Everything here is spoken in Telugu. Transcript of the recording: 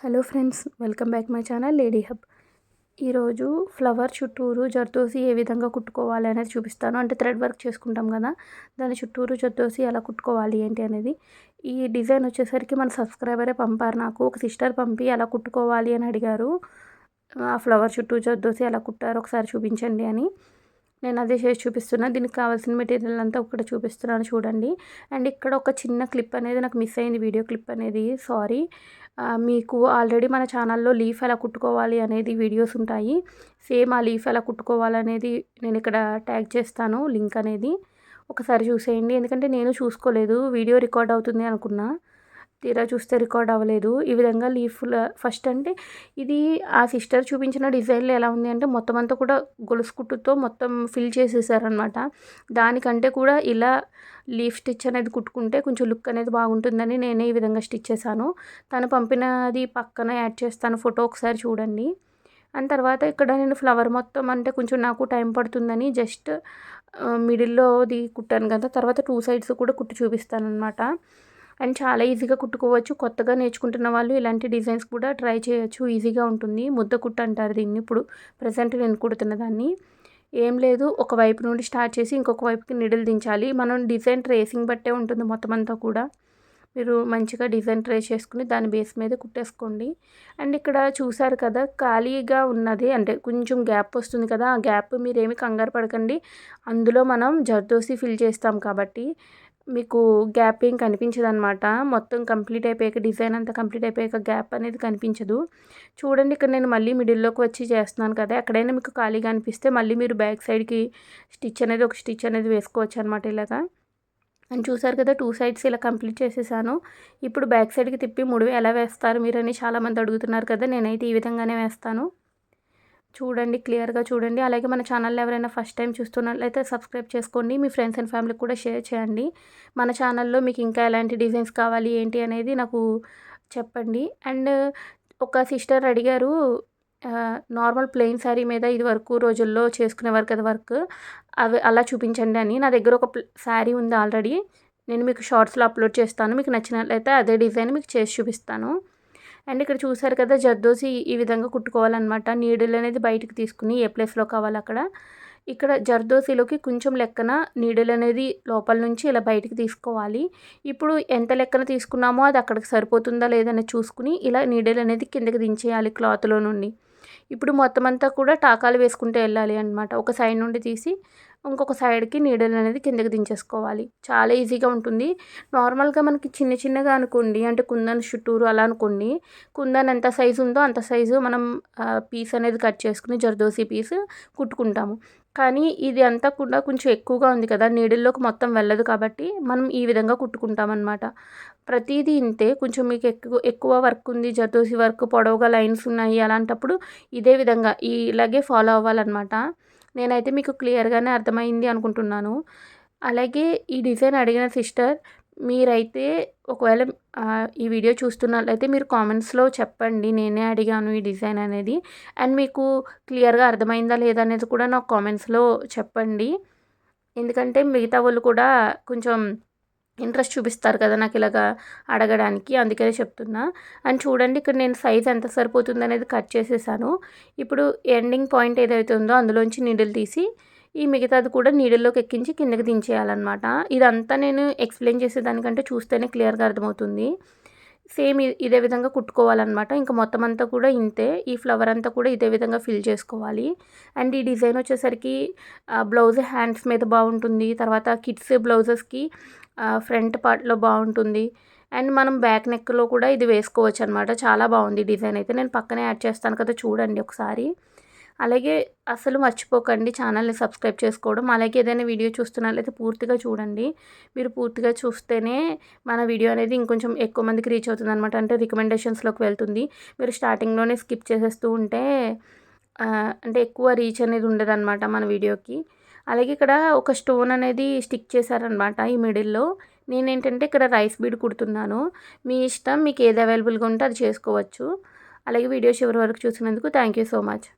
Hello friends, welcome back my channel lady hub. ఈరోజు ఫ్లవర్ చుట్టూరు జర్దోసి ఏ విధంగా కుట్టుకోవాలి అనేది చూపిస్తాను. అంటే థ్రెడ్ వర్క్ చేసుకుంటాం కదా, దాని చుట్టూరు జర్దోసి ఎలా కుట్టుకోవాలి ఏంటి అనేది. ఈ డిజైన్ వచ్చేసరికి మన సబ్స్క్రైబరే పంపారు. నాకు ఒక సిస్టర్ పంపి ఎలా కుట్టుకోవాలి అని అడిగారు. ఆ ఫ్లవర్ చుట్టూ జర్దోసి ఎలా కుట్టారో ఒకసారి చూపించండి అని. నేను అదే చేసి చూపిస్తున్నాను. దీనికి కావాల్సిన మెటీరియల్ అంతా ఒకటి చూపిస్తున్నాను చూడండి. అండ్ ఇక్కడ ఒక చిన్న క్లిప్ అనేది నాకు మిస్ అయింది, వీడియో క్లిప్ అనేది, సారీ. మీకు ఆల్రెడీ మన ఛానల్లో లీఫ్ ఎలా కుట్టుకోవాలి అనేది వీడియోస్ ఉంటాయి. సేమ్ ఆ లీఫ్ ఎలా కుట్టుకోవాలనేది నేను ఇక్కడ ట్యాగ్ చేస్తాను, లింక్ అనేది ఒకసారి చూసేయండి. ఎందుకంటే నేను చూసుకోలేదు, వీడియో రికార్డ్ అవుతుంది అనుకున్నా, తీరా చూస్తే రికార్డ్ అవ్వలేదు. ఈ విధంగా లీఫ్ల ఫస్ట్ అంటే ఇది ఆ సిస్టర్ చూపించిన డిజైన్లో ఎలా ఉంది అంటే మొత్తం అంతా కూడా గొలుసు కుట్టుతో మొత్తం ఫిల్ చేసేసారనమాట. దానికంటే కూడా ఇలా లీఫ్ స్టిచ్ అనేది కుట్టుకుంటే కొంచెం లుక్ అనేది బాగుంటుందని నేనే ఈ విధంగా స్టిచ్ చేశాను. తను పంపినది పక్కన యాడ్ చేస్తాను, ఫోటో ఒకసారి చూడండి. అండ్ తర్వాత ఇక్కడ నేను ఫ్లవర్ మొత్తం అంటే కొంచెం నాకు టైం పడుతుందని జస్ట్ మిడిల్లోది కుట్టాను కదా, తర్వాత 2 సైడ్స్ కూడా కుట్టి చూపిస్తాను అనమాట. అండ్ చాలా ఈజీగా కుట్టుకోవచ్చు. కొత్తగా నేర్చుకుంటున్న వాళ్ళు ఇలాంటి డిజైన్స్ కూడా ట్రై చేయొచ్చు, ఈజీగా ఉంటుంది. ముద్ద కుట్టు అంటారు దీన్ని. ఇప్పుడు ప్రజెంట్ నేను కుడుతున్న దాన్ని ఏం లేదు, ఒక వైపు నుండి స్టార్ట్ చేసి ఇంకొక వైపుకి నిడిల్ దించాలి. మనం డిజైన్ ట్రేసింగ్ బట్టే ఉంటుంది మొత్తం అంతా కూడా. మీరు మంచిగా డిజైన్ ట్రేస్ చేసుకుని దాని బేస్ మీద కుట్టేసుకోండి. అండ్ ఇక్కడ చూసారు కదా, ఖాళీగా ఉన్నది అంటే కొంచెం గ్యాప్ వస్తుంది కదా, ఆ గ్యాప్ మీరేమి కంగారు పడకండి. అందులో మనం జర్దోసి ఫిల్ చేస్తాం కాబట్టి మీకు గ్యాప్ ఏం కనిపించదనమాట. మొత్తం కంప్లీట్ అయిపోయాక, డిజైన్ అంతా కంప్లీట్ అయిపోయాక గ్యాప్ అనేది కనిపించదు. చూడండి, ఇక్కడ నేను మళ్ళీ మిడిల్లోకి వచ్చి చేస్తున్నాను కదా, ఎక్కడైనా మీకు ఖాళీగా అనిపిస్తే మళ్ళీ మీరు బ్యాక్ సైడ్కి ఒక స్టిచ్ అనేది వేసుకోవచ్చు అనమాట ఇలాగా. అని చూసారు కదా, 2 సైడ్స్ ఇలా కంప్లీట్ చేసేసాను. ఇప్పుడు బ్యాక్ సైడ్కి తిప్పి ముడివి ఎలా వేస్తారు మీరని చాలామంది అడుగుతున్నారు కదా, నేనైతే ఈ విధంగానే వేస్తాను. చూడండి, క్లియర్గా చూడండి. అలాగే మన ఛానల్ ఎవరైనా ఫస్ట్ టైం చూస్తున్నట్లయితే సబ్స్క్రైబ్ చేసుకోండి. మీ ఫ్రెండ్స్ అండ్ ఫ్యామిలీకి కూడా షేర్ చేయండి. మన ఛానల్లో మీకు ఇంకా ఎలాంటి డిజైన్స్ కావాలి ఏంటి అనేది నాకు చెప్పండి. అండ్ ఒక సిస్టర్ అడిగారు, నార్మల్ ప్లెయిన్ శారీ మీద ఇది వరకు రోజుల్లో చేసుకునేవారు కదా వర్క్, అవి అలా చూపించండి అని. నా దగ్గర ఒక శారీ ఉంది ఆల్రెడీ, నేను మీకు షార్ట్స్లో అప్లోడ్ చేస్తాను. మీకు నచ్చినట్లయితే అదే డిజైన్ మీకు చేసి చూపిస్తాను. అండ్ ఇక్కడ చూసారు కదా, జర్దోసి ఈ విధంగా కుట్టుకోవాలన్నమాట. నీడిల్ అనేది బయటికి తీసుకుని ఏ ప్లేస్లో కావాలి అక్కడ. ఇక్కడ జర్దోసిలోకి కొంచెం లెక్కన నీడిల్ అనేది లోపల నుంచి ఇలా బయటికి తీసుకోవాలి. ఇప్పుడు ఎంత లెక్కన తీసుకున్నామో అది అక్కడికి సరిపోతుందా లేదని చూసుకుని ఇలా నీడిల్ అనేది కిందకి దించేయాలి క్లాత్లో నుండి. ఇప్పుడు మొత్తం అంతా కూడా టాకాలు వేసుకుంటూ వెళ్ళాలి అనమాట. ఒక సైడ్ నుండి తీసి ఇంకొక సైడ్కి నీడిల్ అనేది కిందకి దించేసుకోవాలి. చాలా ఈజీగా ఉంటుంది. నార్మల్గా మనకి చిన్న చిన్నగా అనుకోండి, అంటే కుందన్ చుట్టూరు అలా అనుకోండి, కుందన్ ఎంత సైజు ఉందో అంత సైజు మనం పీస్ అనేది కట్ చేసుకుని జర్దోసి పీస్ కుట్టుకుంటాము. కానీ ఇది అంతా కూడా కొంచెం ఎక్కువగా ఉంది కదా, నీడిల్లోకి మొత్తం వెళ్ళదు కాబట్టి మనం ఈ విధంగా కుట్టుకుంటామన్నమాట. ప్రతిదీ ఇంతే. కొంచెం మీకు ఎక్కువ వర్క్ ఉంది, జర్దోసి వర్క్ పొడవుగా లైన్స్ ఉన్నాయి, అలాంటప్పుడు ఇదే విధంగా ఇలాగే ఫాలో అవ్వాలన్నమాట. నేనైతే మీకు క్లియర్గానే అర్థమైంది అనుకుంటున్నాను. అలాగే ఈ డిజైన్ అడిగిన సిస్టర్, మీరైతే ఒకవేళ ఈ వీడియో చూస్తున్నట్లయితే మీరు కామెంట్స్లో చెప్పండి, నేనే అడిగాను ఈ డిజైన్ అనేది. అండ్ మీకు క్లియర్గా అర్థమైందా లేదా అనేది కూడా నాకు కామెంట్స్లో చెప్పండి. ఎందుకంటే మిగతా వాళ్ళు కూడా కొంచెం ఇంట్రెస్ట్ చూపిస్తారు కదా నాకు ఇలాగా అడగడానికి, అందుకనే చెప్తున్నా. అండ్ చూడండి, ఇక్కడ నేను సైజ్ ఎంత సరిపోతుంది అనేది కట్ చేసేసాను. ఇప్పుడు ఎండింగ్ పాయింట్ ఏదైతే ఉందో అందులోంచి నీడిల్ తీసి ఈ మిగతాది కూడా నీడిల్లోకి ఎక్కించి కిందకి దించేయాలన్నమాట. ఇదంతా నేను ఎక్స్ప్లెయిన్ చేసేదానికంటే చూస్తేనే క్లియర్గా అర్థమవుతుంది. సేమ్ ఇదే విధంగా కుట్టుకోవాలన్నమాట. ఇంకా మొత్తం అంతా కూడా ఇంతే. ఈ ఫ్లవర్ అంతా కూడా ఇదే విధంగా ఫిల్ చేసుకోవాలి. అండ్ ఈ డిజైన్ వచ్చేసరికి బ్లౌజ్ హ్యాండ్స్ మీద బాగుంటుంది. తర్వాత కిడ్స్ బ్లౌజెస్కి ఫ్రంట్ పార్ట్లో బాగుంటుంది. అండ్ మనం బ్యాక్ నెక్లో కూడా ఇది వేసుకోవచ్చు అనమాట. చాలా బాగుంది డిజైన్ అయితే. నేను పక్కనే యాడ్ చేస్తాను కదా, చూడండి ఒకసారి. అలాగే అసలు మర్చిపోకండి ఛానల్ని సబ్స్క్రైబ్ చేసుకోవడం. అలాగే ఏదైనా వీడియో చూస్తున్నట్లయితే పూర్తిగా చూడండి. మీరు పూర్తిగా చూస్తేనే మన వీడియో అనేది ఇంకొంచెం ఎక్కువ మందికి రీచ్ అవుతుంది అనమాట. అంటే రికమెండేషన్స్లోకి వెళ్తుంది. మీరు స్టార్టింగ్లోనే స్కిప్ చేసేస్తూ ఉంటే అంటే ఎక్కువ రీచ్ అనేది ఉండదన్నమాట మన వీడియోకి. అలాగే ఇక్కడ ఒక స్టోన్ అనేది స్టిక్ చేశారనమాట ఈ మిడిల్లో. నేనేంటంటే ఇక్కడ రైస్ బీడ్ కుడుతున్నాను. మీ ఇష్టం, మీకు ఏది అవైలబుల్గా ఉంటే అది చేసుకోవచ్చు. అలాగే వీడియో చివరి వరకు చూసినందుకు థ్యాంక్ యూ సో మచ్.